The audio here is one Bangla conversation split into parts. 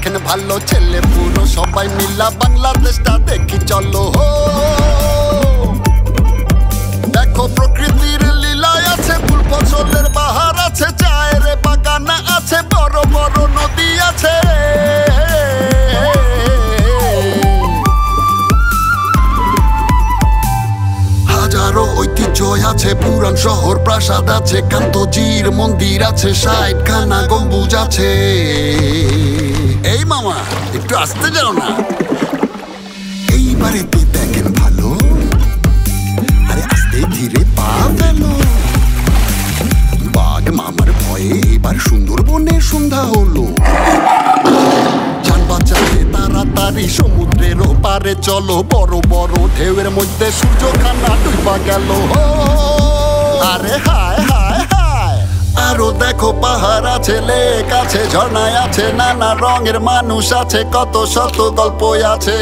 দেখেন ভালো ছেলে পুরো সবাই মিলা বাংলাদেশটা দেখি চলো দেখো প্রকৃতির লীলায় আছে ফুল ফসলের বাহার আছে চায়ের বাগান আছে বড় বড় নদী আছে হাজারো ঐতিহ্য আছে পুরান শহর প্রাসাদ আছে কান্তজির মন্দির আছে ৬০ খানা গম্বুজ আছে এই মামা একটু আসতে যাও না এইবারেতে দেখেন ভালো আরে আস্তে ধীরে পা ফেলো বাঘ মামার ভয়ে এবার সুন্দরবনে সন্ধ্যা হলো যান বাঁচাতে তাড়াতাড়ি সমুদ্রের পারে চলো বড় বড় ঢেউয়ের মধ্যে সূর্যখানা ডুবা গেল আরে হায় হায় হায় আরো দেখো পাহাড় আছে লেক আছে ঝর্ণায় আছে নানা রঙের মানুষ আছে কত শত গল্প আছে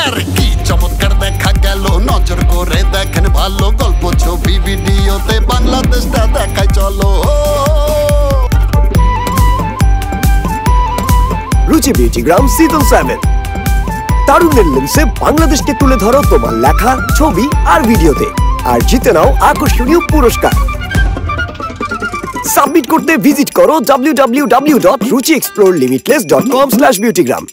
আর কি চমৎকার দেখা গেল নজর করে দেখেন ভালো গল্প ছবি ভিডিওতে বাংলাদেশটা দেখায় চলো রুচি বিউটিগ্রাম সিজন 7 তারুণ্যের লেন্সে বাংলাদেশকে তুলে ধরো তোমার লেখা ছবি আর ভিডিওতে আর জিতে নাও আকর্ষণীয় পুরস্কার সাবমিট করতে ভিজিট করো www.ruchiexplorelimitless.com/beautygram